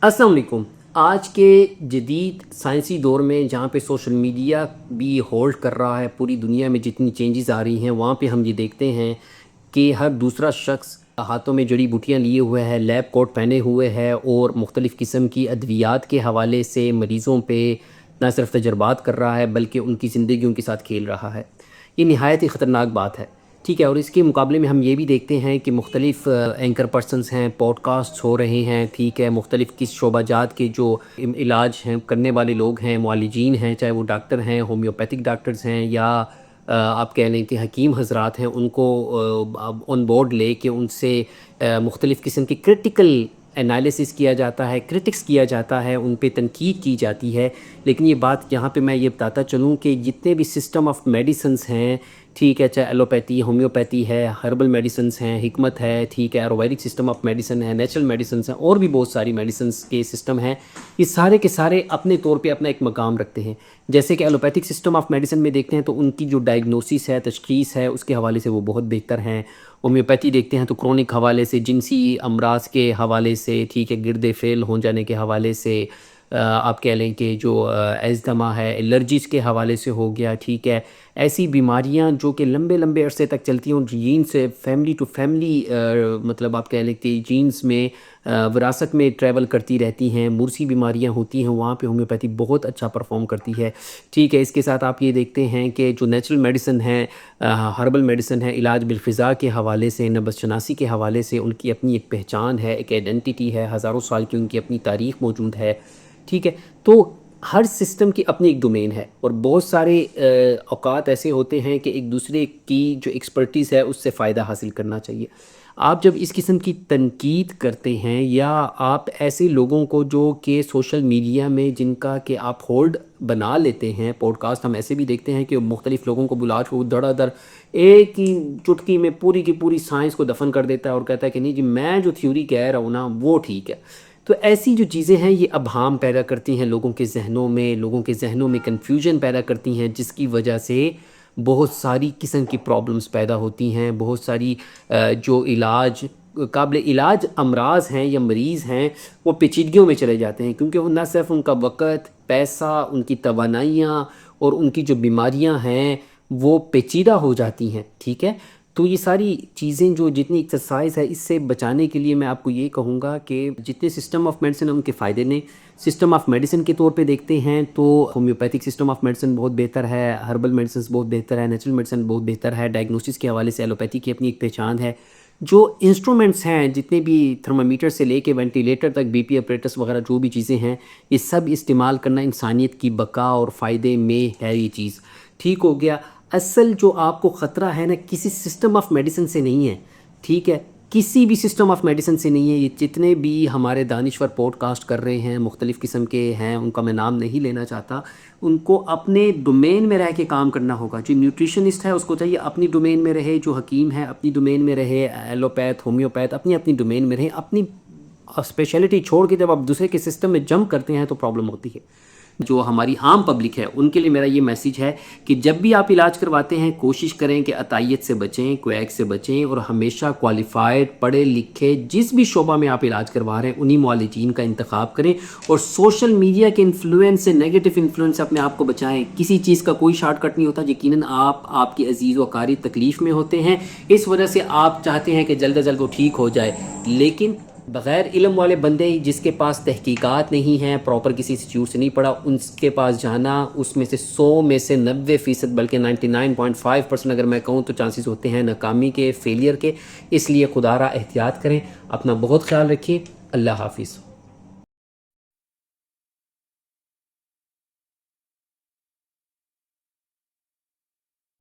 السلام علیکم۔ آج کے جدید سائنسی دور میں جہاں پہ سوشل میڈیا بھی ہولڈ کر رہا ہے، پوری دنیا میں جتنی چینجز آ رہی ہیں وہاں پہ ہم یہ دیکھتے ہیں کہ ہر دوسرا شخص ہاتھوں میں جڑی بوٹیاں لیے ہوئے ہے، لیب کوٹ پہنے ہوئے ہے اور مختلف قسم کی ادویات کے حوالے سے مریضوں پہ نہ صرف تجربات کر رہا ہے بلکہ ان کی زندگیوں کے ساتھ کھیل رہا ہے۔ یہ نہایت ہی خطرناک بات ہے، ٹھیک ہے۔ اور اس کے مقابلے میں ہم یہ بھی دیکھتے ہیں کہ مختلف اینکر پرسنز ہیں، پوڈ کاسٹس ہو رہے ہیں، ٹھیک ہے، مختلف کس شعبہ جات کے جو علاج ہیں کرنے والے لوگ ہیں، معالجین ہیں، چاہے وہ ڈاکٹر ہیں، ہومیوپیتھک ڈاکٹرز ہیں یا آپ کہہ لیں کہ حکیم حضرات ہیں، ان کو آن بورڈ لے کے ان سے مختلف قسم کی کرٹیکل انالیسس کیا جاتا ہے، کرٹکس کیا جاتا ہے، ان پہ تنقید کی جاتی ہے۔ لیکن یہ بات یہاں پہ میں یہ بتاتا چلوں کہ جتنے بھی سسٹم آف میڈیسنز ہیں، ٹھیک ہے، چاہے ایلوپیتھی، ہومیوپیتھی ہے، ہربل میڈیسنز ہیں، حکمت ہے، ٹھیک ہے، آیورویدک سسٹم آف میڈیسن ہے، نیچرل میڈیسنز ہیں، اور بھی بہت ساری میڈیسنز کے سسٹم ہیں، یہ سارے کے سارے اپنے طور پہ اپنا ایک مقام رکھتے ہیں۔ جیسے کہ ایلوپیتھک سسٹم آف میڈیسن میں دیکھتے ہیں تو ان کی جو ڈائگنوسس ہے، تشخیص ہے، اس کے حوالے سے وہ بہت بہتر ہیں۔ ہومیوپیتھی دیکھتے ہیں تو کرونک حوالے سے، جنسی امراض کے حوالے سے، ٹھیک ہے، گردے فیل ہو جانے کے حوالے سے، آپ کہہ لیں کہ جو ایزدما ہے، الرجیز کے حوالے سے ہو گیا، ٹھیک ہے، ایسی بیماریاں جو کہ لمبے لمبے عرصے تک چلتی ہیں، جین سے فیملی ٹو فیملی، مطلب آپ کہہ لیں کہ جینز میں وراثت میں ٹریول کرتی رہتی ہیں، مرثی بیماریاں ہوتی ہیں، وہاں پہ ہومیوپیتھی بہت اچھا پرفارم کرتی ہے، ٹھیک ہے۔ اس کے ساتھ آپ یہ دیکھتے ہیں کہ جو نیچرل میڈیسن ہے، ہربل میڈیسن ہے، علاج بالفضا کے حوالے سے، نبض شناسی کے حوالے سے ان کی اپنی ایک پہچان ہے، ایک آئیڈینٹی ہے، ہزاروں سال کی ان کی اپنی تاریخ موجود ہے، ٹھیک ہے۔ تو ہر سسٹم کی اپنی ایک ڈومین ہے، اور بہت سارے اوقات ایسے ہوتے ہیں کہ ایک دوسرے کی جو ایکسپرٹیز ہے اس سے فائدہ حاصل کرنا چاہیے۔ آپ جب اس قسم کی تنقید کرتے ہیں یا آپ ایسے لوگوں کو جو کہ سوشل میڈیا میں جن کا کہ آپ ہولڈ بنا لیتے ہیں، پوڈ کاسٹ ہم ایسے بھی دیکھتے ہیں کہ مختلف لوگوں کو بلا کے وہ دھڑا دھڑ ایک ہی چٹکی میں پوری کی پوری سائنس کو دفن کر دیتا ہے اور کہتا ہے کہ نہیں جی میں جو تھیوری کہہ رہا ہوں نا وہ ٹھیک ہے۔ تو ایسی جو چیزیں ہیں یہ ابہام پیدا کرتی ہیں لوگوں کے ذہنوں میں کنفیوژن پیدا کرتی ہیں، جس کی وجہ سے بہت ساری قسم کی پرابلمز پیدا ہوتی ہیں، بہت ساری جو قابل علاج امراض ہیں یا مریض ہیں وہ پیچیدگیوں میں چلے جاتے ہیں، کیونکہ وہ نہ صرف ان کا وقت، پیسہ، ان کی توانائیاں اور ان کی جو بیماریاں ہیں وہ پیچیدہ ہو جاتی ہیں، ٹھیک ہے۔ تو یہ ساری چیزیں جو جتنی ایکسرسائز ہے اس سے بچانے کے لیے میں آپ کو یہ کہوں گا کہ جتنے سسٹم آف میڈیسن ان کے فائدے نے، سسٹم آف میڈیسن کے طور پہ دیکھتے ہیں تو ہومیوپیتھک سسٹم آف میڈیسن بہت بہتر ہے، ہربل میڈیسنز بہت بہتر ہے، نیچرل میڈیسن بہت بہتر ہے، ڈائگنوسس کے حوالے سے ایلوپیتھی کی اپنی ایک پہچان ہے۔ جو انسٹرومنٹس ہیں، جتنے بھی تھرمامیٹر سے لے کے وینٹیلیٹر تک، بی پی اپریٹس وغیرہ جو بھی چیزیں ہیں، یہ سب استعمال کرنا انسانیت کی بقا اور فائدے میں ہے، یہ چیز ٹھیک ہو گیا۔ اصل جو آپ کو خطرہ ہے نا کسی سسٹم آف میڈیسن سے نہیں ہے، ٹھیک ہے، کسی بھی سسٹم آف میڈیسن سے نہیں ہے۔ یہ جتنے بھی ہمارے دانشور پوڈ کاسٹ کر رہے ہیں، مختلف قسم کے ہیں، ان کا میں نام نہیں لینا چاہتا، ان کو اپنے ڈومین میں رہ کے کام کرنا ہوگا۔ جو نیوٹریشنسٹ ہے اس کو چاہیے اپنی ڈومین میں رہے، جو حکیم ہے اپنی ڈومین میں رہے، ایلوپیتھ، ہومیوپیتھ اپنی ڈومین میں رہے، اپنی اسپیشلٹی چھوڑ کے جب آپ دوسرے کے سسٹم میں جمپ کرتے ہیں تو پرابلم ہوتی ہے۔ جو ہماری عام پبلک ہے ان کے لیے میرا یہ میسیج ہے کہ جب بھی آپ علاج کرواتے ہیں کوشش کریں کہ عطائیت سے بچیں، کویک سے بچیں، اور ہمیشہ کوالیفائڈ، پڑھے لکھے، جس بھی شعبہ میں آپ علاج کروا رہے ہیں انہی معالجین کا انتخاب کریں، اور سوشل میڈیا کے انفلوئنس سے، نیگیٹو انفلوئنس سے اپنے آپ کو بچائیں۔ کسی چیز کا کوئی شارٹ کٹ نہیں ہوتا، یقیناً آپ کی عزیز و اقارب تکلیف میں ہوتے ہیں، اس وجہ سے آپ چاہتے ہیں کہ جلد از جلد وہ ٹھیک ہو جائے، لیکن بغیر علم والے بندے جس کے پاس تحقیقات نہیں ہیں، پراپر کسی انسٹیٹیوٹ سے نہیں پڑھا، ان کے پاس جانا، اس میں سے 100 میں سے 90% بلکہ 99.5% اگر میں کہوں تو چانسز ہوتے ہیں ناکامی کے، فیلئر کے۔ اس لیے خدا را احتیاط کریں، اپنا بہت خیال رکھیے۔ اللہ حافظ۔